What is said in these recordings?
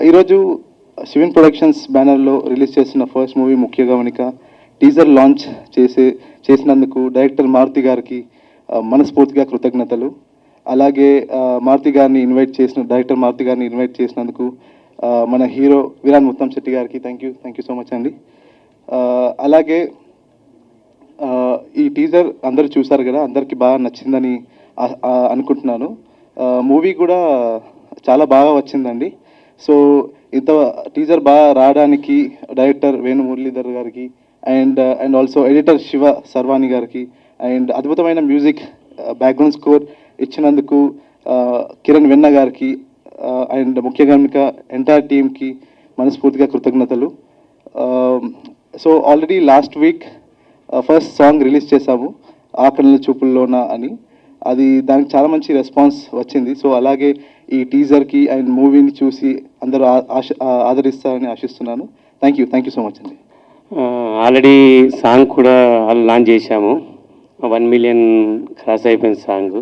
ఈరోజు శివన్ ప్రొడక్షన్స్ బ్యానర్లో రిలీజ్ చేసిన ఫస్ట్ మూవీ ముఖ్య గమనిక టీజర్ లాంచ్ చేసినందుకు డైరెక్టర్ మారుతి గారికి మనస్ఫూర్తిగా కృతజ్ఞతలు. అలాగే డైరెక్టర్ మారుతి గారిని ఇన్వైట్ చేసినందుకు మన హీరో విరాన్ ముత్తంశెట్టి గారికి థ్యాంక్ యూ సో మచ్ అండి. అలాగే ఈ టీజర్ అందరూ చూసారు కదా, అందరికీ బాగా నచ్చిందని అనుకుంటున్నాను. మూవీ కూడా చాలా బాగా వచ్చిందండి. సో ఇంత టీజర్ బాగా రావడానికి డైరెక్టర్ వేణు మురళీధర్ గారికి అండ్ ఆల్సో ఎడిటర్ శివ సర్వాణి గారికి అండ్ అద్భుతమైన మ్యూజిక్ బ్యాక్గ్రౌండ్ స్కోర్ ఇచ్చినందుకు కిరణ్ వెన్న గారికి అండ్ ముఖ్యంగా ఎంటైర్ టీమ్కి మనస్ఫూర్తిగా కృతజ్ఞతలు. So already last week first song release చేశాము, ఆకలి చూపుల్లోన అని. దానికి చాలా మంచి రెస్పాన్స్ వచ్చింది. సో అలాగే ఈ టీజర్కి అండ్ మూవీని చూసి అందరూ ఆదరిస్తారని ఆశిస్తున్నాను. థ్యాంక్ యూ సో మచ్ అండి. ఆల్రెడీ సాంగ్ కూడా లాంచ్ చేశాము. 1 మిలియన్ క్రాస్ అయిపోయిన సాంగ్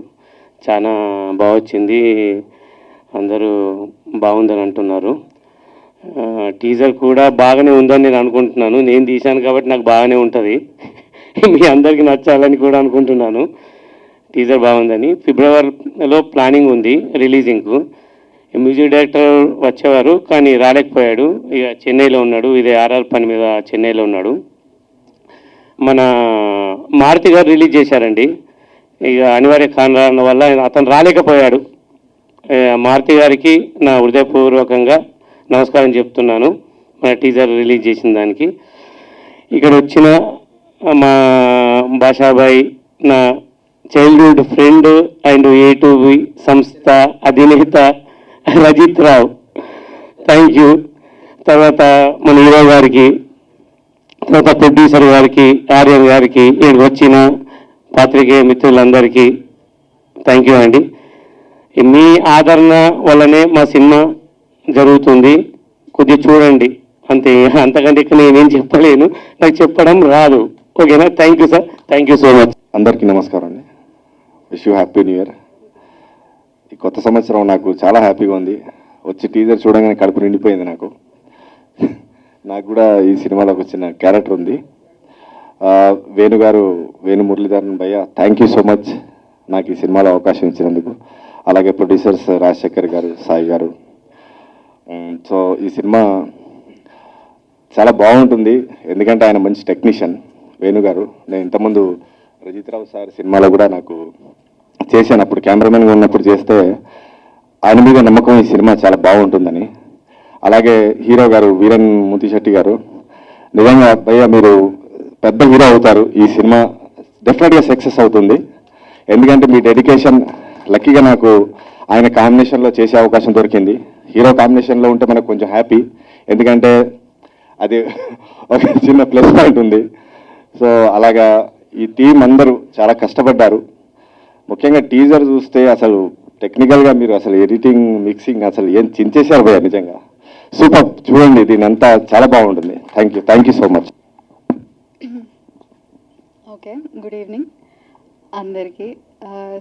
చాలా బాగా వచ్చింది, అందరూ బాగుందని అంటున్నారు. టీజర్ కూడా బాగానే ఉందని నేను అనుకుంటున్నాను. నేను తీశాను కాబట్టి నాకు బాగానే ఉంటుంది, మీ అందరికీ నచ్చాలని కూడా అనుకుంటున్నాను. టీజర్ బాగుందని. ఫిబ్రవరిలో ప్లానింగ్ ఉంది రిలీజింగ్కు. మ్యూజిక్ డైరెక్టర్ వచ్చేవారు కానీ రాలేకపోయాడు, ఇక చెన్నైలో ఉన్నాడు. ఇదే ఆర్ఆర్ పని మీద చెన్నైలో ఉన్నాడు. మన మారుతి గారు రిలీజ్ చేశారండి, ఇక అనివార్య కారణాల వల్ల అతను రాలేకపోయాడు. మారుతి గారికి నా హృదయపూర్వకంగా నమస్కారం చెప్తున్నాను మన టీజర్ రిలీజ్ చేసిన దానికి. ఇక్కడ వచ్చిన మా భాషాబాయ్, నా చైల్డ్హుడ్ ఫ్రెండ్ అండ్ A2B సంస్థ అధినేత రజిత్ రావు, థ్యాంక్ యూ. తర్వాత మన హీరో గారికి, తర్వాత ప్రొడ్యూసర్ గారికి, ఆర్యన్ గారికి, ఇక్కడికి వచ్చిన పాత్రికేయ మిత్రులందరికీ థ్యాంక్ యూ అండి. మీ ఆదరణ వల్లనే మా సినిమా జరుగుతుంది, కొద్దిగా చూడండి అంతే, అంతకంటే ఇక్కడ నేనేం చెప్పలేను, నాకు చెప్పడం రాదు. ఓకేనా? Thank you sir, thank you so much. అందరికీ నమస్కారం అండి. Wish you happy new year. ఈ కొత్త సంవత్సరం నాకు చాలా హ్యాపీగా ఉంది. వచ్చి టీజర్ చూడగానే కడుపు నిండిపోయింది నాకు. నాకు కూడా ఈ సినిమాలోకి వచ్చిన క్యారెక్టర్ ఉంది. వేణు మురళీధరన్ భయ్య, థ్యాంక్ యూ సో మచ్ నాకు ఈ సినిమాలో అవకాశం ఇచ్చినందుకు. అలాగే ప్రొడ్యూసర్స్ రాజశేఖర్ గారు, సాయి గారు. సో ఈ సినిమా చాలా బాగుంటుంది, ఎందుకంటే ఆయన మంచి టెక్నీషియన్ వేణు గారు. నేను ఇంతకుముందు రజిత్ రావు సార్ సినిమాలో కూడా నాకు చేశాను, అప్పుడు కెమెరామెన్గా ఉన్నప్పుడు చేస్తే ఆయన మీద నమ్మకం ఈ సినిమా చాలా బాగుంటుందని. అలాగే హీరో గారు వీరన్ ముత్తిశెట్టి గారు, నిజంగా భయ్య మీరు పెద్ద హీరో అవుతారు, ఈ సినిమా డెఫినెట్గా సక్సెస్ అవుతుంది. ఎందుకంటే మీ డెడికేషన్, లక్కీగా నాకు ఆయన కాంబినేషన్లో చేసే అవకాశం దొరికింది. హీరో కాంబినేషన్లో ఉంటే మనకు కొంచెం హ్యాపీ, ఎందుకంటే అది ఒక చిన్న ప్లస్ పాయింట్ ఉంది. సో అలాగా ఈ టీం అందరూ చాలా కష్టపడ్డారు. ముఖ్యంగా టీజర్ చూస్తే అసలు టెక్నికల్గా మీరు అసలు ఎడిటింగ్, మిక్సింగ్ అసలు ఏం చించేశారు భయ్య, నిజంగా సూపర్. చూడండి, దీని అంతా చాలా బాగుంటుంది. Thank you so much. Okay, good evening అందరికీ.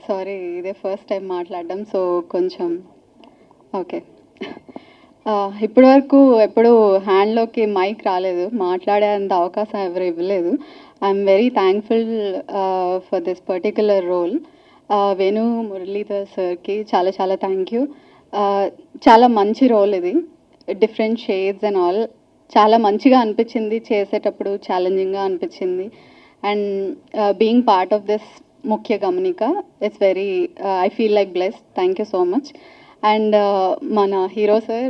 సారీ, ఇదే ఫస్ట్ టైం మాట్లాడడం, సో కొంచెం ఓకే. ఇప్పటి వరకు ఎప్పుడు హ్యాండ్లోకి మైక్ రాలేదు, మాట్లాడేంత అవకాశం ఎవరు ఇవ్వలేదు. I'm very thankful for this particular role. Venu Muralidhar సార్కి చాలా చాలా థ్యాంక్ యూ. చాలా మంచి రోల్ ఇది, డిఫరెంట్ షేడ్స్ అండ్ ఆల్. చాలా మంచిగా అనిపించింది చేసేటప్పుడు, ఛాలెంజింగ్గా అనిపించింది. And being part of this Mukhya Gamanika, it's very I feel like blessed. Thank you so much. And మన hero sir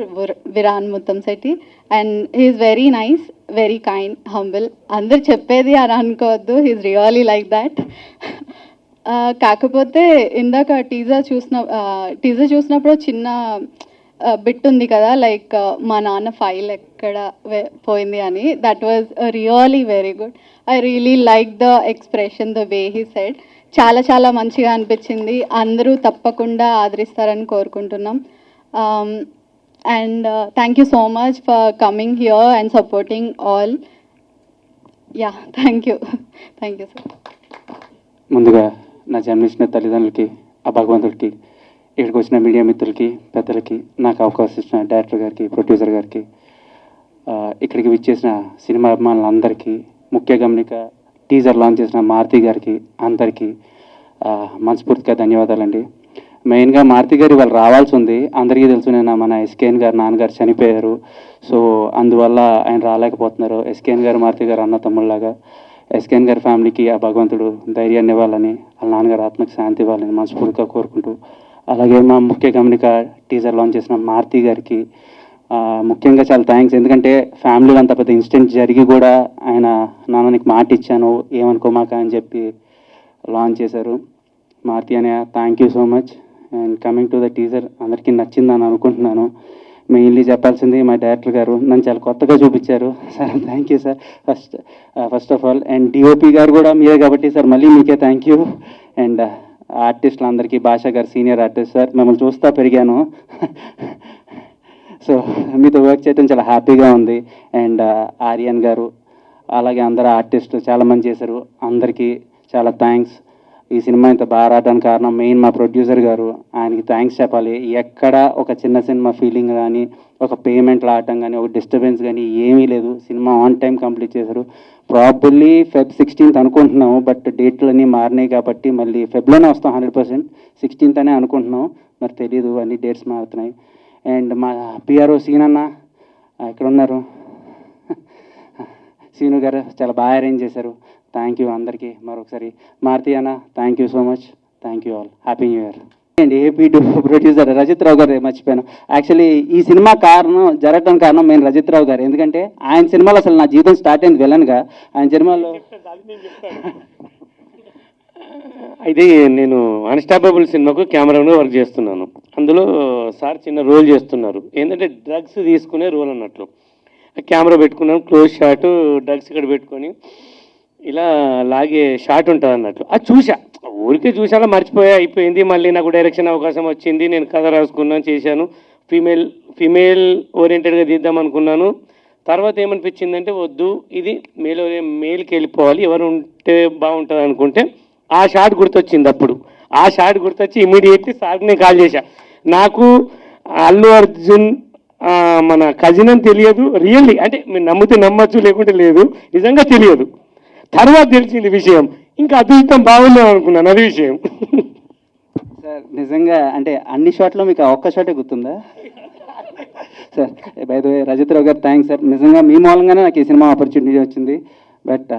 Viraan Muttamsetty, and he is very nice, very kind, humble. అందరు చెప్పేది అని అనుకోవద్దు, హీఈస్ రియలీ లైక్ దాట్. కాకపోతే ఇందాక టీజర్ చూసినప్పుడు చిన్న బిట్ ఉంది కదా, లైక్ మా నాన్న ఫైల్ ఎక్కడ పోయింది అని. That was really very good. I really like the expression, the way he said. చాలా చాలా మంచిగా అనిపించింది. అందరూ తప్పకుండా ఆదరిస్తారని కోరుకుంటున్నాం. And thank you so much for coming here and supporting all. Yeah, thank you sir. ముందుగా నా జన్మించిన తల్లిదండ్రులకి, ఆ భగవంతుడికి ఇక్కడికి వచ్చిన మీడియా మిత్రులకి, పెద్దలకి, నాకు అవకాశం ఇచ్చిన డైరెక్టర్ గారికి, ప్రొడ్యూసర్ గారికి, ఇక్కడికి విచ్చేసిన సినిమా అభిమానులందరికీ, ముఖ్య గమనిక టీజర్ లాంచ్ చేసిన మారుతి గారికి అందరికీ మనస్ఫూర్తిగా ధన్యవాదాలండి. మెయిన్గా మారుతి గారు వాళ్ళు రావాల్సి ఉంది. అందరికీ తెలుసు, నేను మన ఎస్కేఎన్ గారు నాన్నగారు చనిపోయారు. సో అందువల్ల ఆయన రాలేకపోతున్నారు. ఎస్కేఎన్ గారు మారుతి గారు అన్న తమ్ముళ్ళలాగా. ఎస్కేఎన్ గారి ఫ్యామిలీకి ఆ భగవంతుడు ధైర్యాన్ని ఇవ్వాలని, వాళ్ళ నాన్నగారు ఆత్మకి శాంతి ఇవ్వాలని మనస్ఫూర్తిగా కోరుకుంటూ, అలాగే మా ముఖ్య గమనిక టీజర్ లాంచ్ చేసిన మారుతి గారికి ముఖ్యంగా చాలా థ్యాంక్స్. ఎందుకంటే ఫ్యామిలీలో అంత పెద్ద ఇన్సిడెంట్ జరిగి కూడా ఆయన నాన్న నీకు మాట ఇచ్చాను ఏమనుకోమాక అని చెప్పి లాంచ్ చేశారు. మారుతి అనే thank you so much. And coming to the teaser, అందరికీ నచ్చిందని అనుకుంటున్నాను. మెయిన్లీ చెప్పాల్సింది మా డైరెక్టర్ గారు నన్ను చాలా కొత్తగా చూపించారు sir. Thank you sir first of all. And DOP గారు కూడా మీరే కాబట్టి సార్ మళ్ళీ మీకే థ్యాంక్ యూ. అండ్ ఆర్టిస్టులందరికీ, భాషా గారు సీనియర్ ఆర్టిస్ట్ సార్, మిమ్మల్ని చూస్తూ పెరిగాను. సో మీతో వర్క్ చేయడం చాలా హ్యాపీగా ఉంది. అండ్ ఆర్యన్ గారు, అలాగే అందరూ ఆర్టిస్టులు చాలామంది చేశారు. అందరికీ చాలా థ్యాంక్స్. ఈ సినిమా ఇంత బాగా రావడానికి కారణం మెయిన్ మా ప్రొడ్యూసర్ గారు. ఆయనకి థ్యాంక్స్ చెప్పాలి. ఎక్కడ ఒక చిన్న సినిమా ఫీలింగ్ కానీ, ఒక పేమెంట్ రావటం కానీ, ఒక డిస్టర్బెన్స్ కానీ ఏమీ లేదు. సినిమా ఆన్ టైం కంప్లీట్ చేశారు. ప్రాబబ్లీ Feb 16th అనుకుంటున్నాము, బట్ డేట్లు అన్నీ మారినాయి కాబట్టి మళ్ళీ ఫెబ్లోనే వస్తాం 100%. 16th అనే అనుకుంటున్నాం, మరి తెలీదు, అన్ని డేట్స్ మారుతున్నాయి. అండ్ మా పిఆర్ఓ సీన్ అన్న ఇక్కడ ఉన్నారు. సీను గారు చాలా బాగా అరేంజ్ చేశారు. థ్యాంక్ యూ అందరికీ మరొకసారి. మారుతి అన్న thank you so much. Thank you all. Happy new year. And AP to producer Rajith Rao garu మర్చిపోయాను. యాక్చువల్లీ ఈ సినిమా జరగడానికి కారణం మెయిన్ రజిత్ రావు గారు. ఎందుకంటే ఆయన సినిమాలో అసలు నా జీవితం స్టార్ట్ అయింది విలన్గా. ఆయన సినిమాలో అయితే నేను అన్స్టాపబుల్ సినిమాకు కెమెరాను వర్క్ చేస్తున్నాను. అందులో సార్ చిన్న రోల్ చేస్తున్నారు. ఏంటంటే డ్రగ్స్ తీసుకునే రోల్ అన్నట్లు. కెమెరా పెట్టుకున్నాను, క్లోజ్ షాట్, డ్రగ్స్ ఇక్కడ పెట్టుకొని ఇలా లాగే షాట్ ఉంటుంది అన్నట్లు. అది చూసా, ఊరికే చూసాక మర్చిపోయా, అయిపోయింది. మళ్ళీ నాకు డైరెక్షన్ అవకాశం వచ్చింది. నేను కథ రాసుకున్నాను, చేశాను. ఫీమేల్ ఓరియంటెడ్గా తీద్దాం అనుకున్నాను. తర్వాత ఏమనిపించిందంటే వద్దు, ఇది మేల్కి వెళ్ళిపోవాలి, ఎవరు ఉంటే బాగుంటుంది అనుకుంటే ఆ షాట్ గుర్తొచ్చింది. అప్పుడు ఆ షాట్ గుర్తొచ్చి ఇమీడియట్లీ సార్కి నేను కాల్ చేశా. నాకు అల్లు అర్జున్ మన కజిన్ అని తెలియదు, రియల్లీ, అంటే మీరు నమ్మితే నమ్మచ్చు, లేకుంటే లేదు, నిజంగా తెలియదు. తర్వాత తెలిసింది విషయం. ఇంకా అదృష్టం బాగుందని అనుకున్నాను, అది విషయం. సార్ నిజంగా అంటే అన్ని షాట్లో మీకు ఆ ఒక్క షాటే గుర్తుందా sir? By the way Rajith Rao garu thanks sir. నిజంగా మీ మూలంగానే నాకు ఈ సినిమా ఆపర్చునిటీ వచ్చింది. బట్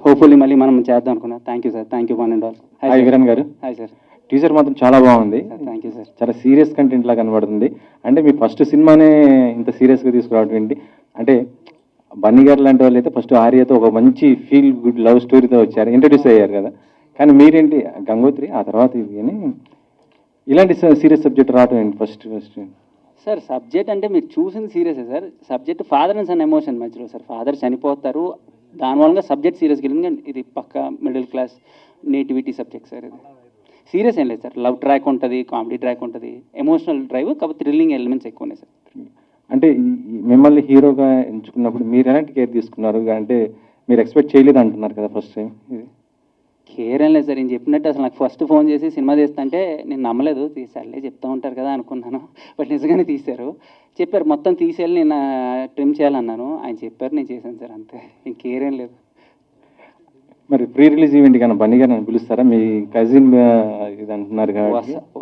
హోప్ఫుల్లీ మళ్ళీ మనం చేద్దాం అనుకున్నా. Thank you sir. Thank you one and all. Hi Viran garu. Hi sir. Teaser మాత్రం చాలా బాగుంది. Thank you sir. చాలా సీరియస్ కంటెంట్ లా కనబడుతుంది. అంటే మీ ఫస్ట్ సినిమానే ఇంత సీరియస్గా తీసుకురావడం ఏంటి? అంటే బన్నీ గారు లాంటి వాళ్ళు అయితే ఫస్ట్ ఆర్యతో ఒక మంచి ఫీల్ గుడ్ లవ్ స్టోరీతో వచ్చారు, ఇంట్రడ్యూస్ అయ్యారు కదా. కానీ మీరేంటి గంగోత్రి, ఆ తర్వాత ఇది అని ఇలాంటి సీరియస్ సబ్జెక్ట్ రావడం ఏంటి ఫస్ట్? సార్ సబ్జెక్ట్ అంటే మీరు చూసింది సీరియసే sir. Subject father and son emotion మధ్యలో సార్. ఫాదర్ చనిపోతారు, దాని వల్ల సబ్జెక్ట్ సీరియస్గా వెళ్ళింది. ఇది పక్క middle class nativity subject sir. ఇది సీరియస్ ఏం లేదు సార్. లవ్ ట్రాక్ ఉంటుంది, కామెడీ ట్రాక్ ఉంటుంది, ఎమోషనల్ డ్రైవ్, కాకపోతే థ్రిల్లింగ్ ఎలిమెంట్స్ ఎక్కువ ఉన్నాయి సార్. అంటే మిమ్మల్ని హీరోగా ఎంచుకున్నప్పుడు మీరు ఎలాంటి కేర్ తీసుకున్నారు? అంటే మీరు ఎక్స్పెక్ట్ చేయలేదు అంటున్నారు కదా ఫస్ట్ టైం. ఇది కేర్ ఏం లేదు సార్. నేను చెప్పినట్టు అసలు నాకు ఫస్ట్ ఫోన్ చేసి సినిమా తీస్తుంటే నేను నమ్మలేదు. తీసారులే చెప్తూ ఉంటారు కదా అనుకున్నాను. బట్ నిజంగానే తీశారు. చెప్పారు మొత్తం తీసేయాలి, నేను ట్రిమ్ చేయాలన్నాను. ఆయన చెప్పారు, నేను చేశాను సార్, అంతే. ఇంకేర్ ఏం లేదు. మరి ప్రీ రిలీజ్ ఈవెంట్ కన్నా బన్నీ గారిని పిలుస్తారా? మీ కజిన్ ఇది అంటున్నారు కదా.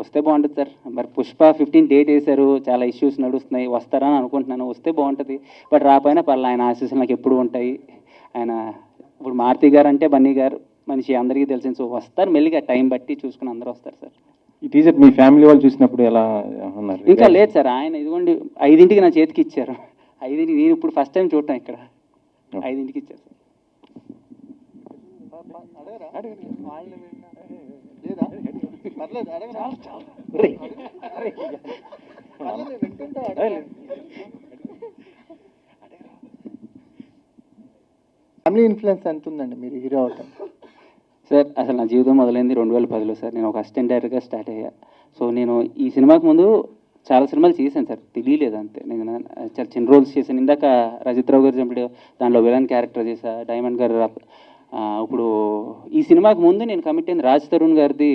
వస్తే బాగుంటుంది సార్. మరి పుష్ప 15 డేట్ వేశారు, చాలా ఇష్యూస్ నడుస్తున్నాయి. వస్తారా అని అనుకుంటున్నాను. వస్తే బాగుంటుంది. బట్ రాపోయినా పర్లేదు, ఆయన ఆశీస్సులు నాకు ఎప్పుడు ఉంటాయి. ఆయన ఇప్పుడు మారుతి గారు అంటే బన్నీ గారు మనిషి అందరికీ తెలిసింది. సో వస్తారు మెల్లిగా, టైం బట్టి చూసుకుని అందరూ వస్తారు సార్. ఈ టీజర్ మీ ఫ్యామిలీ వాళ్ళు చూసినప్పుడు ఎలా ఉన్నారు? ఇంకా లేదు సార్. ఆయన ఇదిగోండి 5ంటికి నా చేతికి ఇచ్చారు. 5ంటికి నేను ఇప్పుడు ఫస్ట్ టైం చూడటం ఇక్కడ. 5ంటికి ఇచ్చారు సార్. ఫ్యామిలీ ఇన్ఫ్లుయెన్స్ ఎంత ఉందండి మీరు హీరో అవటం? సార్ అసలు నా జీవితం మొదలైంది 2010లో సార్. నేను ఒక అసిస్టెంట్ డైరెక్టర్గా స్టార్ట్ అయ్యా. సో నేను ఈ సినిమాకి ముందు చాలా సినిమాలు చేశాను సార్, తెలియలేదు అంతే. నేను చాలా చిన్న రోల్స్ చేశాను. ఇందాక రజిత్ రావు గారు చెప్పాడు, దాంట్లో విలన్ క్యారెక్టర్ చేశా. డైమండ్ గారు ఇప్పుడు ఈ సినిమాకి ముందు నేను కమిట్ అయింది రాజ్ తరుణ్ గారిది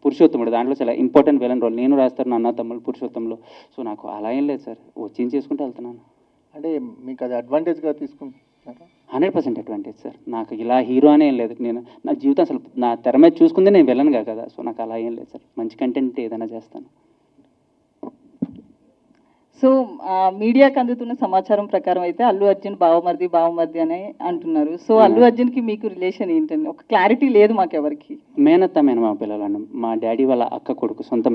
పురుషోత్తముడు, దాంట్లో చాలా ఇంపార్టెంట్ విలన్ రోల్. నేను రాజ్ తరుణ్ అన్న తమ్ముళ్ళు పురుషోత్తంలో. సో నాకు అలా ఏం లేదు సార్, వచ్చి చేసుకుంటూ వెళ్తున్నాను. అంటే మీకు అది అడ్వాంటేజ్గా తీసుకుంటున్నారా? 100% అడ్వాంటేజ్ సార్. నాకు ఇలా హీరో అనే ఏం లేదు. నేను నా జీవితం అసలు నా తెర మీద చూసుకుందే నేను వెళ్ళనుగా కదా. సో నాకు అలా ఏం లేదు సార్, మంచి కంటెంట్ ఏదైనా చేస్తాను. సో మీడియాకి అందుతున్న సమాచారం ప్రకారం అయితే అల్లు అర్జున్ బావమర్ది అని అంటున్నారు. సో అల్లు అర్జున్కి మీకు రిలేషన్ ఏంటండి? ఒక క్లారిటీ లేదు మాకెవరికి. మేనత్త మేనమా పిల్లలు, మా డాడీ వాళ్ళ అక్క కొడుకు, సొంత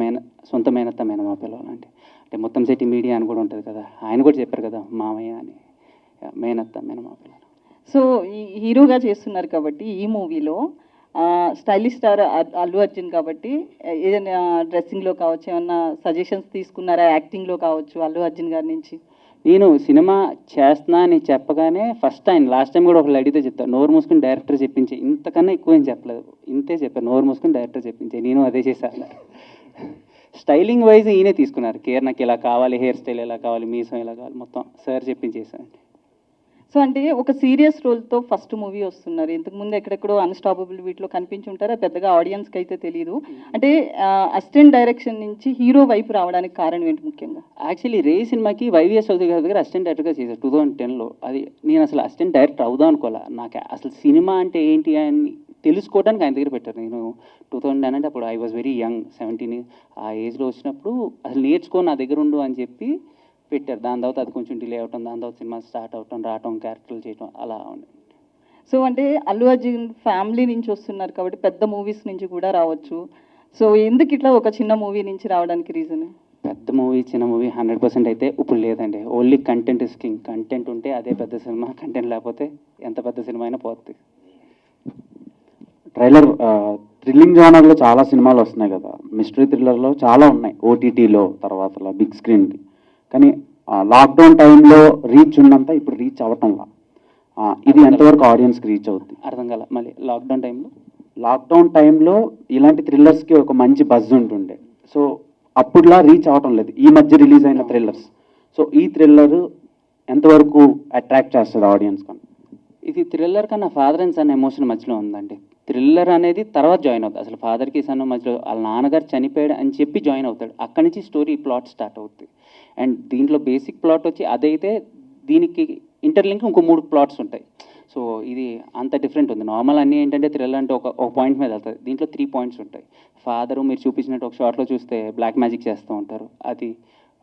మేనత్త మేనమా పిల్లలు. అంటే మొత్తం సిటీ మీడియా అని కూడా ఉంటుంది కదా, ఆయన కూడా చెప్పారు కదా మామయ్య అని. మేనత్త మేనమా పిల్లలు. సో ఈ హీరోగా చేస్తున్నారు కాబట్టి ఈ మూవీలో స్టైలిష్ స్టార్ అల్లు అర్జున్ కాబట్టి ఏదైనా డ్రెస్సింగ్లో కావచ్చు, ఏమన్నా సజెషన్స్ తీసుకున్నారా? యాక్టింగ్లో కావచ్చు అల్లు అర్జున్ గారి నుంచి? నేను సినిమా చేస్తున్నా అని చెప్పగానే ఫస్ట్ ఆయన లాస్ట్ టైం కూడా ఒకళ్ళు అడిగితే చెప్తాను, నోరు మూసుకుని డైరెక్టర్ చెప్పించే, ఇంతకన్నా ఎక్కువ ఏం చెప్పలేదు, ఇంతే చెప్పారు, నోరు మూసుకుని డైరెక్టర్ చెప్పించే. నేను అదే చేశాను. స్టైలింగ్ వైజ్ ఈయనే తీసుకున్నారు కేర్, నాకు ఇలా కావాలి, హెయిర్ స్టైల్ ఎలా కావాలి, మీసం ఎలా కావాలి, మొత్తం సార్ చెప్పించేసాను. సో అంటే ఒక సీరియస్ రోల్తో ఫస్ట్ మూవీ వస్తున్నారు. ఇంతకుముందు ఎక్కడెక్కడో అన్స్టాపబుల్ వీటిలో కనిపించుంటారా, పెద్దగా ఆడియన్స్కి అయితే తెలియదు. అంటే అసిస్టెంట్ డైరెక్షన్ నుంచి హీరో వైపు రావడానికి కారణం ఏంటి ముఖ్యంగా? యాక్చువల్లీ రే సినిమాకి వైవిఎస్ చౌదరి గారి దగ్గర అసిస్టెంట్ డైరెక్టర్గా చేశారు 2010లో. అది నేను అసలు అసిస్టెంట్ డైరెక్టర్ అవుదాం అనుకోలే. నాకు అసలు సినిమా అంటే ఏంటి అని తెలుసుకోవడానికి ఆయన దగ్గర పెట్టారు. నేను 2010 అంటే అప్పుడు ఐ వాజ్ వెరీ యంగ్, 17 ఆ ఏజ్లో వచ్చినప్పుడు అసలు నేర్చుకో నా దగ్గర ఉండు అని చెప్పి పెట్టారు. దాని తర్వాత అది కొంచెం డిలే అవటం, దాని తర్వాత సినిమా స్టార్ట్ అవటం, రావటం, క్యారెక్టర్లు చేయటం అలా ఉంది. సో అంటే అల్లు అర్జున్ ఫ్యామిలీ నుంచి వస్తున్నారు కాబట్టి పెద్ద మూవీస్ నుంచి కూడా రావచ్చు. సో ఎందుకు ఇట్లా ఒక చిన్న మూవీ నుంచి రావడానికి రీజన్? పెద్ద మూవీ చిన్న మూవీ 100% అయితే ఇప్పుడు లేదండి. Only content is king. Content ఉంటే అదే పెద్ద సినిమా, కంటెంట్ లేకపోతే ఎంత పెద్ద సినిమా అయినా పోతుంది. ట్రైలర్ థ్రిల్లింగ్ జానర్లో చాలా సినిమాలు వస్తున్నాయి కదా, మిస్టరీ థ్రిల్లర్లో చాలా ఉన్నాయి ఓటీటీలో, తర్వాత బిగ్ స్క్రీన్కి. కానీ లాక్డౌన్ టైంలో రీచ్ ఉన్నంత ఇప్పుడు రీచ్ అవ్వటంలా. ఇది ఎంతవరకు ఆడియన్స్కి రీచ్ అవుతుంది? అర్థం కాల మళ్ళీ. లాక్డౌన్ టైంలో ఇలాంటి థ్రిల్లర్స్కి ఒక మంచి బజ్ ఉంటుండే. సో అప్పుడులా రీచ్ అవ్వటం లేదు ఈ మధ్య రిలీజ్ అయిన థ్రిల్లర్స్. సో ఈ థ్రిల్లర్ ఎంతవరకు అట్రాక్ట్ చేస్తుంది ఆడియన్స్ కన్నా? ఇది థ్రిల్లర్ కన్నా ఫాదర్ అండ్ సన్ ఎమోషన్ మధ్యలో ఉందండి. థ్రిల్లర్ అనేది తర్వాత జాయిన్ అవుతుంది. అసలు ఫాదర్కి సన్ మధ్యలో వాళ్ళ నాన్నగారు చనిపోయాడు అని చెప్పి జాయిన్ అవుతాడు. అక్కడి నుంచి స్టోరీ ప్లాట్ స్టార్ట్ అవుతుంది. అండ్ దీంట్లో బేసిక్ ప్లాట్ వచ్చి అదైతే దీనికి ఇంటర్లింక్ ఇంకో 3 ప్లాట్స్ ఉంటాయి. సో ఇది అంత డిఫరెంట్ ఉంది. నార్మల్ అన్నీ ఏంటంటే థ్రిల్లర్ అంటే ఒక పాయింట్ మీద వెళ్తుంది. దీంట్లో 3 పాయింట్స్ ఉంటాయి. ఫాదరు మీరు చూపించినట్టు ఒక షార్ట్లో చూస్తే బ్లాక్ మ్యాజిక్ చేస్తూ ఉంటారు, అది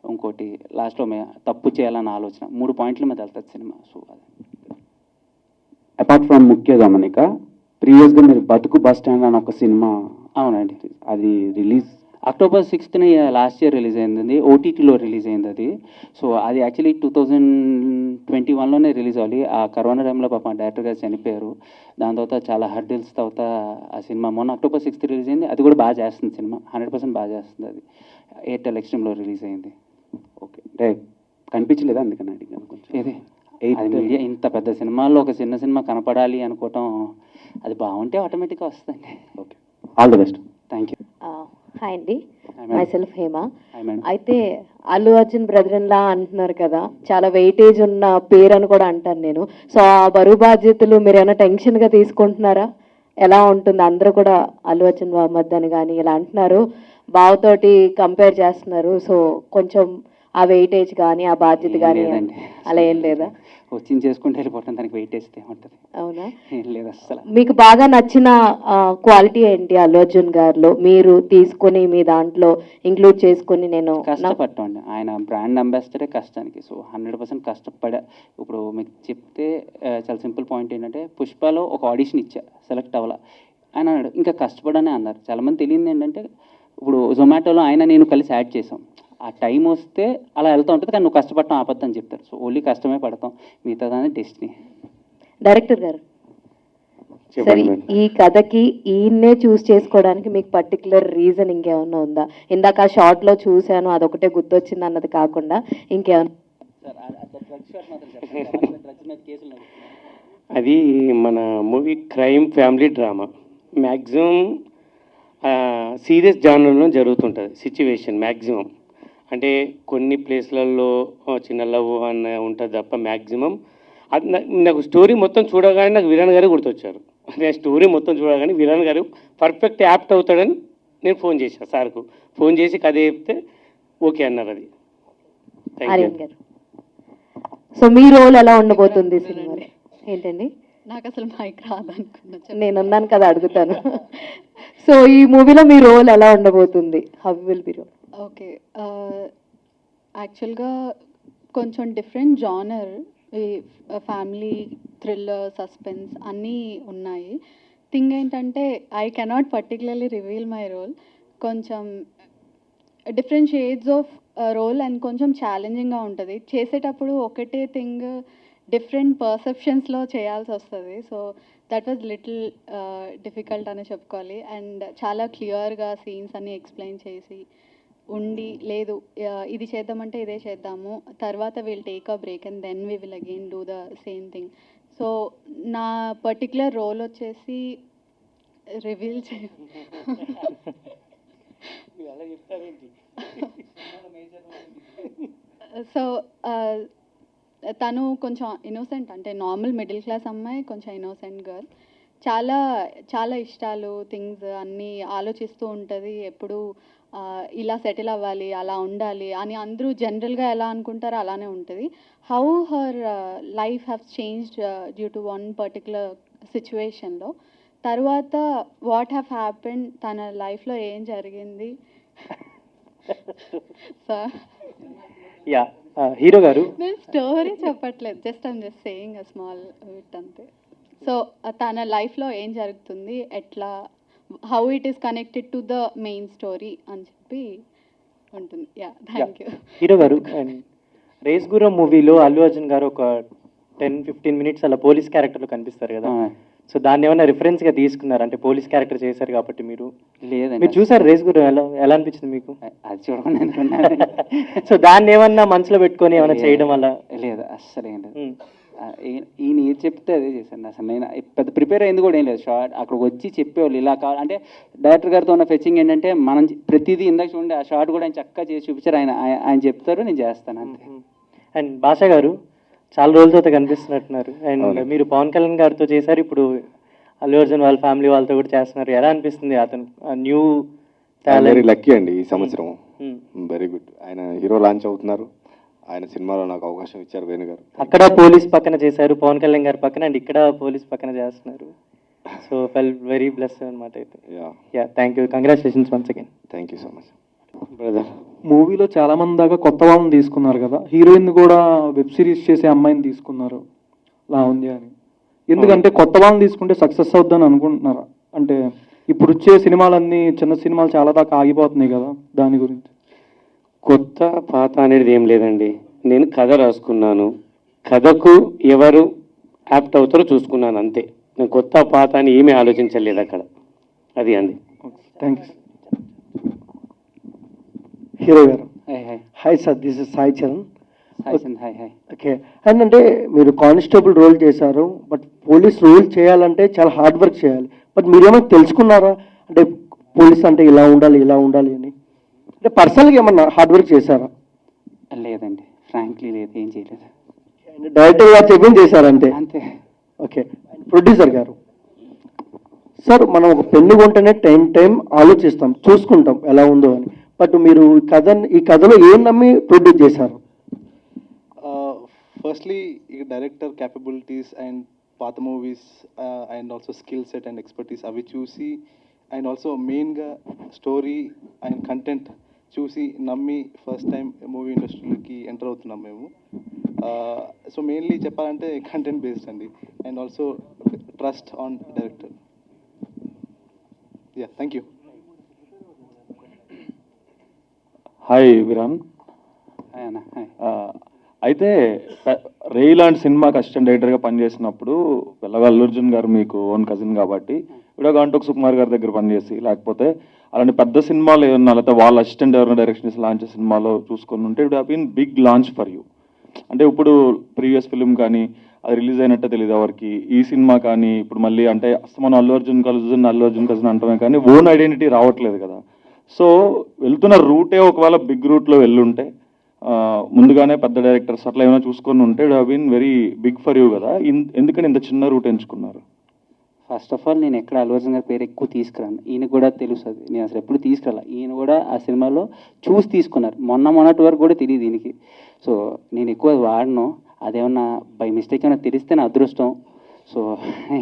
ఇంకోటి లాస్ట్లో తప్పు చేయాలన్న ఆలోచన, 3 పాయింట్ల మీద వెళ్తుంది సినిమా. సో అది అపార్ట్ ఫ్రమ్ ముఖ్య గమనిక, ప్రీవియస్గా మీరు బతుకు బస్ స్టాండ్ అని ఒక సినిమా, అవునండి, అది release October 6th last year release అయింది, ఓటీటీలో రిలీజ్ అయింది అది. సో అది యాక్చువల్లీ 2021లోనే రిలీజ్ అవ్వాలి. ఆ కరోనా టైంలో పాపం డైరెక్టర్ గారు చనిపోయారు. దాని తర్వాత చాలా హర్డిల్స్ తర్వాత ఆ సినిమా మొన్న October 6th రిలీజ్ అయింది. అది కూడా బాగా చేస్తుంది సినిమా, 100% బాగా చేస్తుంది. అది ఎయిర్టెల్ ఎక్స్ట్రీమ్లో రిలీజ్ అయింది. ఓకే, అంటే కనిపించలేదా అందుకని అడిగాను కొంచెం. ఇది మీడియా ఇంత పెద్ద సినిమాల్లో ఒక చిన్న సినిమా కనపడాలి అనుకోవటం, అది బాగుంటే ఆటోమేటిక్గా వస్తుందండి. Okay, all the best. Thank you. Hi అండి, Hi, my madam. Self Hema. Hi, madam. అయితే Allu Arjun brother in law అంటున్నారు కదా, చాలా వెయిటేజ్ ఉన్న పేరు అని కూడా అంటాను నేను. సో ఆ బరువు బాధ్యతలు మీరు ఏమైనా టెన్షన్గా తీసుకుంటున్నారా? ఎలా ఉంటుంది? అందరూ కూడా అల్లు అర్జున్ మద్దని కానీ ఇలా అంటున్నారు, బావతోటి కంపేర్ చేస్తున్నారు. సో కొంచెం ఆ వెయిటేజ్ కానీ ఆ బాధ్యత కానీ లేదండి. అలా ఏం లేదా? వచ్చింది చేసుకుంటే వెళ్ళిపోవటం, దానికి వెయిట్ వేస్తే ఉంటుంది. అవునా? ఏం లేదు అసలు. మీకు బాగా నచ్చిన క్వాలిటీ ఏంటి అల్లు అర్జున్ గారిలో, మీరు తీసుకొని మీ దాంట్లో ఇంక్లూడ్ చేసుకొని? నేను కష్టపడటండి, ఆయన బ్రాండ్ అంబాసిడరే కష్టానికి. సో 100% కష్టపడా. ఇప్పుడు మీకు చెప్తే చాలా సింపుల్ పాయింట్ ఏంటంటే, పుష్పలో ఒక ఆడిషన్ ఇచ్చా, సెలెక్ట్ అవ్వాల. ఆయన అన్నాడు ఇంకా కష్టపడనే అన్నారు. చాలామంది తెలియదు ఏంటంటే, ఇప్పుడు జొమాటోలో ఆయన నేను కలిసి యాడ్ చేసాం. ఆ టైం వస్తే అలా వెళ్తూ ఉంటుంది, కానీ నువ్వు కష్టపడటం ఆపద్దు అని చెప్తారు. సో ఓన్లీ కష్టమే పడతాం, మిగతాదాన్ని డెస్టినీ. డైరెక్టర్ గారు, సరే, చెప్పండి మేడం. ఈ కథకి ఈయన్నే చూస్ చేసుకోవడానికి మీకు పర్టికులర్ రీజన్ ఇంకేమన్నా ఉందా? ఇందాక ఆ షార్ట్లో చూశాను అదొకటే గుర్తొచ్చింది అన్నది కాకుండా ఇంకేమన్నా? అది మన movie crime family drama. Maximum serious జానర్లో జరుగుతుంటుంది సిచ్యువేషన్ మ్యాక్సిమం. అంటే కొన్ని ప్లేస్లలో చిన్న లవ్ అన్న ఉంటుంది తప్ప మ్యాక్సిమం అది నాకు స్టోరీ మొత్తం చూడగానే నాకు విరాన్ గారే గుర్తొచ్చారు. నేను స్టోరీ మొత్తం చూడగానే విలన్ గారు పర్ఫెక్ట్ యాప్ట్ అవుతాడని నేను ఫోన్ చేశాను సార్కు. ఫోన్ చేసి కథ చెప్తే ఓకే అన్నారు. అది థ్యాంక్ యూ. ఆర్యన్ గారు, సో మీ రోల్ ఎలా ఉండబోతుంది సినిమాలో? ఏంటండి? నాకు అసలు మైక్ రాదనుకున్నా. నేను ఉన్నాను కదా, అడుగుతాను. సో ఈ మూవీలో మీ రోల్ ఎలా ఉండబోతుంది? How will be role? Okay, యాక్చువల్గా కొంచెం డిఫరెంట్ జానర్, ఈ ఫ్యామిలీ, థ్రిల్లర్, సస్పెన్స్ అన్నీ ఉన్నాయి. థింగ్ ఏంటంటే I cannot particularly reveal my role. కొంచెం different shades of role and కొంచెం ఛాలెంజింగ్గా ఉంటుంది. చేసేటప్పుడు ఒకటే థింగ్ డిఫరెంట్ పర్సెప్షన్స్లో చేయాల్సి వస్తుంది. So that was little difficult అని చెప్పుకోవాలి. అండ్ చాలా క్లియర్గా సీన్స్ అన్నీ ఎక్స్ప్లెయిన్ చేసి ఉండి, లేదు ఇది చేద్దామంటే ఇదే చేద్దాము, తర్వాత will take a break and then we will again do the same thing. So నా పర్టికులర్ రోల్ వచ్చేసి రివీల్ సో తను కొంచెం ఇన్నోసెంట్, అంటే నార్మల్ మిడిల్ క్లాస్ అమ్మాయి, కొంచెం ఇన్నోసెంట్ గర్ల్. చాలా చాలా ఇష్టాలు, థింగ్స్ అన్నీ ఆలోచిస్తూ ఉంటుంది. ఎప్పుడు ఇలా సెటిల్ అవ్వాలి, అలా ఉండాలి అని అందరూ జనరల్గా ఎలా అనుకుంటారో అలానే ఉంటుంది. How her life have changed due to one particular సిచ్యువేషన్లో. తర్వాత వాట్ హ్యావ్ హ్యాపెండ్, తన లైఫ్లో ఏం జరిగింది. సార్ యా, హీరో గారు, నేను స్టోరీ చెప్పట్లేదు, just saying a small bit అంతే. సో తన లైఫ్లో ఏం జరుగుతుంది, ఎట్లా, how it is connected to the main story అని చెప్పి ఉంటుంది. Yeah, thank you. హీరో గారు, అండ్ రేస్ గుర్రం మూవీలో అల్లు అర్జున్ గారు ఒక 10-15 మినిట్స్ అలా పోలీస్ క్యారెక్టర్లో కనిపిస్తారు కదా. సో దాన్ని ఏమైనా రిఫరెన్స్గా తీసుకున్నారు? అంటే పోలీస్ క్యారెక్టర్ చేశారు కాబట్టి మీరు. లేదండి, మీరు చూసారు రేస్ గుర్రం, ఎలా అనిపించింది మీకు? అది చూడకుండా అనుకున్నాను. సో దాన్ని ఏమన్నా మనసులో పెట్టుకొని ఏమైనా చేయడం వల్ల? లేదు, అస్సలు ఏం లేదు. ఈయన ఏది చెప్తే అదే చేశాను. అసలు నేను పెద్ద ప్రిపేర్ అయింది కూడా ఏం లేదు. షార్ట్ అక్కడికి వచ్చి చెప్పేవాళ్ళు ఇలా కావాలి అంటే. డైరెక్టర్ గారితో ఉన్న ఫెచ్చింగ్ ఏంటంటే మనం ప్రతిదీ ఇందాక చూడండి, ఆ షార్ట్ కూడా ఆయన చక్కగా చేసి చూపించారు. ఆయన చెప్తారు, నేను చేస్తాను అంతే. అండ్ భాషా గారు చాలా రోజులతో కనిపిస్తున్నట్టున్నారు. అండ్ మీరు పవన్ కళ్యాణ్ గారితో చేశారు, ఇప్పుడు అల్లు అర్జున్ వాళ్ళ ఫ్యామిలీ వాళ్ళతో కూడా చేస్తున్నారు. ఎలా అనిపిస్తుంది? అతను న్యూ వెరీ లక్కీ అండి ఈ సంవత్సరం. Very good. ఆయన హీరో లాంచ్ అవుతున్నారు. ఆయన సినిమాలో నాకు అవకాశం ఇచ్చారు వేణు గారు. అక్కడ పోలీస్ పక్కన చేశారు పవన్ కళ్యాణ్ గారి పక్కన, అండ్ ఇక్కడ పోలీస్ పక్కన చేస్తున్నారు. సో ఫెల్ వెరీ బ్లెస్ అనమాట. అయితే yeah, thank you, congratulations once again. Thank you so much brother. మూవీలో చాలా మంది దాకా కొత్త వాళ్ళని తీసుకున్నారు కదా, హీరోయిన్ కూడా వెబ్ సిరీస్ చేసే అమ్మాయిని తీసుకున్నారు లావణ్య అని. ఎందుకంటే కొత్త వాళ్ళని తీసుకుంటే సక్సెస్ అవుద్దని అనుకుంటున్నారా? అంటే ఇప్పుడు వచ్చే సినిమాలన్నీ చిన్న సినిమాలు చాలా దాకా ఆగిపోతున్నాయి కదా, దాని గురించి. కొత్త పాత అనేది ఏం లేదండి. నేను కథ రాసుకున్నాను, కథకు ఎవరు యాప్ట్ అవుతారో చూసుకున్నాను అంతే. నేను కొత్త పాత అని ఏమీ ఆలోచించలేదు అక్కడ. అది అండి. Thank you. హీరో గారు, hi hi sir, this is Sai Charan. Hi. Okay, and అంటే మీరు కానిస్టేబుల్ రోల్ చేశారు, బట్ పోలీస్ రోల్ చేయాలంటే చాలా హార్డ్ వర్క్ చేయాలి. బట్ మీరేమైనా తెలుసుకున్నారా? అంటే పోలీస్ అంటే ఇలా ఉండాలి అని, అంటే పర్సనల్గా ఏమన్నా హార్డ్ వర్క్ చేశారా? లేదండి, ఫ్రాంక్లీ లేదు, ఏం చేయలేదు. డైరెక్టర్ గారు చెప్పింది చేశారంటే అంతే. ఓకే, ప్రొడ్యూసర్ గారు, సార్ మనం ఒక పెన్ను కొంటేనే టైం ఆలోచిస్తాం, చూసుకుంటాం ఎలా ఉందో అని. బట్ మీరు ఈ కథలో ఏం నమ్మి ప్రొడ్యూస్ చేశారు? ఫస్ట్లీ ఈ డైరెక్టర్ క్యాపబిలిటీస్ అండ్ పాత movies and also skill set and expertise అవి చూసి, అండ్ ఆల్సో మెయిన్గా స్టోరీ అండ్ కంటెంట్ చూసి నమ్మి ఫస్ట్ టైం మూవీ ఇండస్ట్రీలోకి ఎంటర్ అవుతున్నాం మేము. సో మెయిన్లీ చెప్పాలంటే కంటెంట్ బేస్డ్ అండి, and also trust on director. Yeah, thank you. Hi Virar. Hi అన్న. హాయ్. అయితే రే లాంటి సినిమాకి అసిస్టెంట్ డైరెక్టర్గా పనిచేసినప్పుడు పిల్లగా అల్లు అర్జున్ గారు మీకు ఓన్ కజిన్ కాబట్టి ఇప్పుడు గంటోక్ సుకుమార్ గారి దగ్గర పనిచేసి, లేకపోతే అలాంటి పెద్ద సినిమాలు ఏమన్నా, లేకపోతే వాళ్ళ అసిస్టెంట్ ఎవరైనా డైరెక్షన్ లాంచ్ సినిమాలో చూసుకొని ఉంటే it have big launch for you. అంటే ఇప్పుడు ప్రీవియస్ ఫిలిం కానీ అది రిలీజ్ అయినట్టే తెలియదు ఎవరికి. ఈ సినిమా కానీ ఇప్పుడు మళ్ళీ అంటే మనం అల్లు అర్జున్ కజిన్ అంటామే కానీ ఓన్ ఐడెంటిటీ రావట్లేదు కదా. సో వెళ్తున్న రూటే ఒకవేళ బిగ్ రూట్లో వెళ్ళుంటే, ముందుగానే పెద్ద డైరెక్టర్స్ అట్లా ఏమైనా చూసుకొని ఉంటే it have been very big for you కదా. ఎందుకని ఇంత చిన్న రూట్ ఎంచుకున్నారు? ఫస్ట్ ఆఫ్ ఆల్ నేను ఎక్కడ అల్లు అర్జున్ గారి పేరు ఎక్కువ తీసుకురాను, ఈయన కూడా తెలుస్తుంది, నేను అసలు ఎప్పుడు తీసుకురాల, ఈయన కూడా ఆ సినిమాలో చూసి తీసుకున్నారు, మొన్నటి వరకు కూడా తెలియదు ఈయనకి. సో నేను ఎక్కువ వాడను, అదేమన్నా బై మిస్టేక్ ఏమైనా తెలిస్తే నా అదృష్టం. సో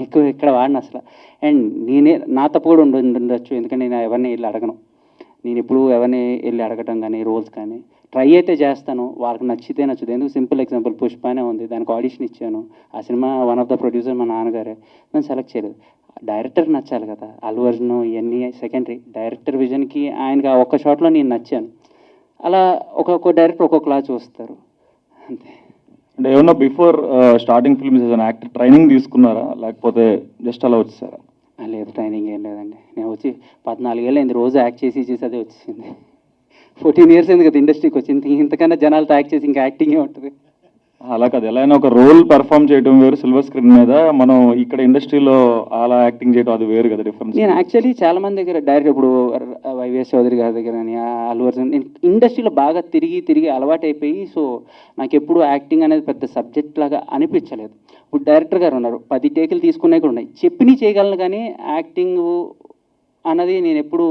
ఎక్కువ ఇక్కడ వాడిన అసలు. అండ్ నేనే నా తప్పు కూడా ఉండొచ్చు, ఎందుకంటే నేను ఎవరిని వెళ్ళి అడగను. నేను ఎప్పుడు ఎవరిని వెళ్ళి అడగటం కానీ రోల్స్ కానీ ట్రై అయితే చేస్తాను, వాళ్ళకి నచ్చితే నచ్చుతుంది. ఎందుకు సింపుల్ ఎగ్జాంపుల్ పుష్పనే ఉంది, దానికి ఆడిషన్ ఇచ్చాను, ఆ cinema one of the producer మా నాన్నగారే, నేను సెలెక్ట్ చేయలేదు. డైరెక్టర్ నచ్చాలి కదా, అల్లు అర్జున్ ఇవన్నీ సెకండరీ, డైరెక్టర్ విజన్కి ఆయనకి ఆ ఒక్క షాట్లో నేను నచ్చాను. అలా ఒక్కొక్క డైరెక్టర్ ఒక్కొక్కలా చూస్తారు అంతే. అంటే ఏమన్నా బిఫోర్ స్టార్టింగ్ ఫిల్మ్స్ ఏదైనా యాక్టర్ ట్రైనింగ్ తీసుకున్నారా, లేకపోతే జస్ట్ అలా వచ్చేసారా? లేదు, ట్రైనింగ్ ఏం లేదండి. నేను వచ్చి 14 ఏళ్ళు అయింది, రోజు యాక్ట్ చేసి అదే వచ్చింది. 14 years అయింది కదా ఇండస్ట్రీకి వచ్చింది, ఇంతకన్నా జనాలతో యాక్ట్ చేసి ఇంకా యాక్టింగే ఉంటుంది. అలా కాదు, ఎలా అయినా ఒక రోల్ పెర్ఫామ్ చేయడం వేరు, సిల్వర్ స్క్రీన్ మీద మనం ఇక్కడ ఇండస్ట్రీలో అలా యాక్టింగ్ చేయడం అది వేరు కదా, డిఫరెన్స్. నేను యాక్చువల్లీ చాలా మంది దగ్గర డైరెక్ట్ ఇప్పుడు వైవిఎస్ చౌదరి గారి దగ్గర అని అల్లు అర్జున్, నేను ఇండస్ట్రీలో బాగా తిరిగి అలవాటు అయిపోయి, సో నాకు ఎప్పుడు యాక్టింగ్ అనేది పెద్ద సబ్జెక్ట్ లాగా అనిపించలేదు. ఇప్పుడు డైరెక్టర్ గారు ఉన్నారు, 10 టేకులు తీసుకున్నాయి కూడా ఉన్నాయి, చెప్పినవి చేయగలను, కానీ యాక్టింగ్ అన్నది నేను ఎప్పుడు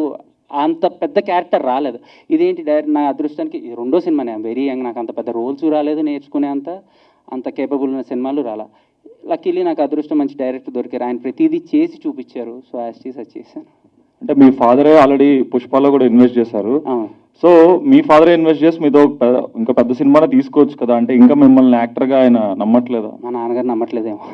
అంత పెద్ద క్యారెక్టర్ రాలేదు. ఇదేంటి డైరెక్ట్ నా అదృష్టానికి ఇది 2వ సినిమా, నేను వెరీ యంగ్, నాకు అంత పెద్ద రోల్స్ రాలేదు, నేర్చుకునే అంత కేపబుల్ ఉన్న సినిమాలు రాలా. లక్కీలీ నాకు అదృష్టం మంచి డైరెక్టర్ దొరికారు, ఆయన ప్రతిదీ చేసి చూపించారు, సో యాజ్ చేశాను. అంటే మీ ఫాదరే ఆల్రెడీ పుష్పాలో కూడా ఇన్వెస్ట్ చేశారు, సో మీ ఫాదరే ఇన్వెస్ట్ చేసి మీతో ఇంకా పెద్ద సినిమానే తీసుకోవచ్చు కదా, అంటే ఇంకా మిమ్మల్ని యాక్టర్గా ఆయన నమ్మట్లేదా? మా నాన్నగారు నమ్మట్లేదేమో,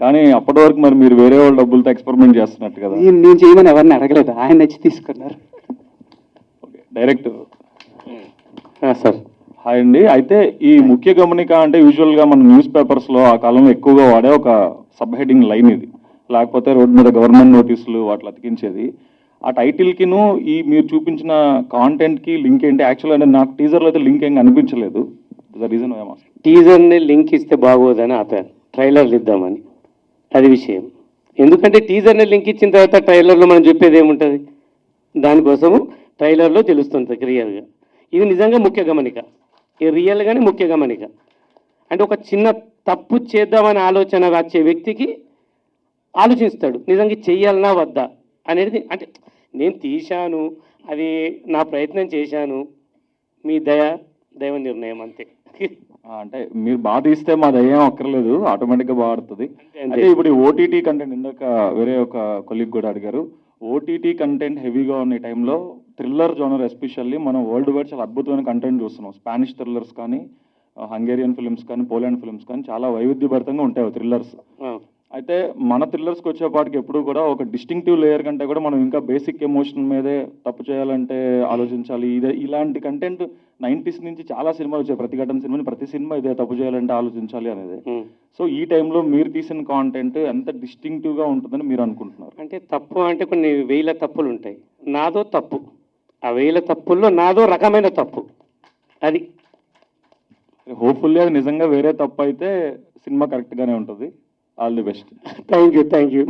కానీ అప్పటి వరకు మరి మీరు వేరే వాళ్ళ డబ్బులతో ఎక్స్పెరిమెంట్ చేస్తున్నట్టు కదా. నేను చేయమని ఎవరిని అడగలేదు, ఆయన నచ్చి తీసుకున్నారు. Okay, director sir. హాయ్ అండి. అయితే ఈ ముఖ్య గమనిక అంటే యూజువల్గా మన న్యూస్ పేపర్స్లో ఆ కాలంలో ఎక్కువగా వాడే ఒక సబ్ హెడింగ్ లైన్ ఇది, లేకపోతే రోడ్డు మీద గవర్నమెంట్ నోటీసులు వాటిని అతికించేది. ఆ టైటిల్కిను ఈ మీరు చూపించిన కాంటెంట్కి లింక్ ఏంటి? యాక్చువల్గా అంటే నాకు టీజర్లో అయితే లింక్ ఏం అనిపించలేదు, రీజన్ ఏమో. టీజర్ని లింక్ ఇస్తే బాగోదని ఆపాను, ట్రైలర్లు ఇద్దామని, అది విషయం. ఎందుకంటే టీజర్ని లింక్ ఇచ్చిన తర్వాత ట్రైలర్లో మనం చెప్పేది ఏముంటుంది, దానికోసము ట్రైలర్లో తెలుస్తుంది క్లియర్గా. ఇది నిజంగా ముఖ్య గమనిక, ఇది రియల్గానే ముఖ్య గమనిక. అంటే ఒక చిన్న తప్పు చేద్దామని ఆలోచన వచ్చే వ్యక్తికి ఆలోచిస్తాడు, నిజంగా చెయ్యాలనా వద్దా అనేది. అంటే నేను తీశాను, అది నా ప్రయత్నం చేశాను, మీ దైవ నిర్ణయం అంతే. అంటే మీరు బాగా తీస్తే మా దయ్యం అక్కర్లేదు, ఆటోమేటిక్గా బాగా ఆడుతుంది. అంటే ఇప్పుడు ఓటీటీ కంటెంట్, ఇందాక వేరే ఒక కొలీగ్ కూడా అడిగారు, ఓటీటీ కంటెంట్ హెవీగా ఉన్న టైంలో థ్రిల్లర్ జోనర్ ఎస్పెషల్లీ మనం వరల్డ్ వైడ్ చాలా అద్భుతమైన కంటెంట్ చూస్తున్నాం. స్పానిష్ థ్రిల్లర్స్ కానీ, హంగేరియన్ ఫిల్మ్స్ కానీ, పోలాండ్ ఫిల్మ్స్ కానీ చాలా వైవిధ్యభరితంగా ఉంటాయి థ్రిల్లర్స్. అయితే మన థ్రిల్లర్స్కి వచ్చేపాటికి ఎప్పుడు కూడా ఒక డిస్టింక్టివ్ లేయర్ కంటే కూడా మనం ఇంకా బేసిక్ ఎమోషన్ మీదే తప్పు చేయాలంటే ఆలోచించాలి. ఇలాంటి కంటెంట్ 90s నుంచి చాలా సినిమాలు వచ్చాయి, ప్రతిఘటన సినిమాని, ప్రతి సినిమా ఇదే తప్పు చేయాలంటే ఆలోచించాలి అనేది. సో ఈ టైంలో మీరు తీసిన కాంటెంట్ ఎంత డిస్టింక్టివ్గా ఉంటుందని మీరు అనుకుంటున్నారు? అంటే తప్పు అంటే కొన్ని 1000 తప్పులు ఉంటాయి, నాదో తప్పు, ఆ 1000 తప్పుల్లో నాదో రకమైన తప్పు, అది హోప్ఫుల్లీ అది నిజంగా వేరే తప్పు అయితే సినిమా కరెక్ట్గానే ఉంటుంది. All the best. Thank you.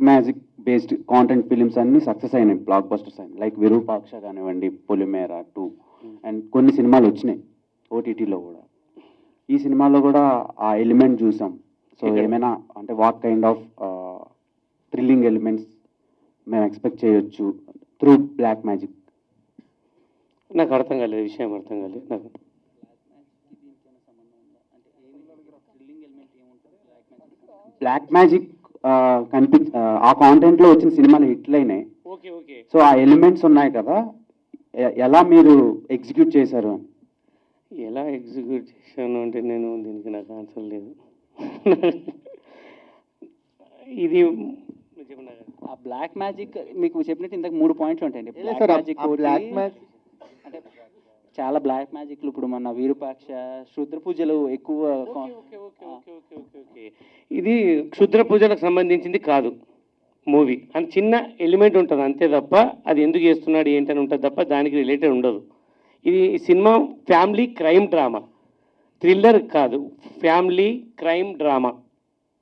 Magic based content films అన్ని సక్సెస్ అయినాయి, బ్లాక్ బస్టర్స్ అయినాయి, లైక్ విరూపాక్ష కానివ్వండి, పొలిమేర 2 అండ్ కొన్ని సినిమాలు వచ్చినాయి ఓటీటీలో కూడా. ఈ సినిమాలో కూడా ఆ ఎలిమెంట్ చూసాం. సో ఏమైనా అంటే what kind of thrilling elements మేము ఎక్స్పెక్ట్ చేయొచ్చు త్రూ బ్లాక్ మ్యాజిక్? నాకు అర్థం కాలేదు, విషయం అర్థం కాలేదు నాకు. బ్లాక్ మ్యాజిక్ ఆ కాంటెంట్ లో వచ్చిన సినిమాలు హిట్లు అయినాయి. ఓకే. సో ఆ ఎలిమెంట్స్ ఉన్నాయి కదా, ఎలా మీరు ఎగ్జిక్యూట్ చేశారు అని? ఎలా ఎగ్జిక్యూట్ చేశాను అంటే నేను దీనికి నాకు ఆన్సర్ లేదు. ఇది ఆ బ్లాక్ మ్యాజిక్ మీకు చెప్పినట్టు ఇంతకు 3 పాయింట్లు ఉంటాయండి. బ్లాక్ మ్యాజిక్ అంటే చాలా బ్లాక్ మ్యాజిక్లు ఇప్పుడు మన విరూపాక్ష, క్షుద్ర పూజలు ఎక్కువ. ఇది క్షుద్ర పూజలకు సంబంధించింది కాదు మూవీ, అని చిన్న ఎలిమెంట్ ఉంటుంది అంతే తప్ప, అది ఎందుకు చేస్తున్నాడు ఏంటని ఉంటుంది తప్ప దానికి రిలేటెడ్ ఉండదు. ఇది cinema family crime drama, thriller కాదు, ఫ్యామిలీ క్రైమ్ డ్రామా.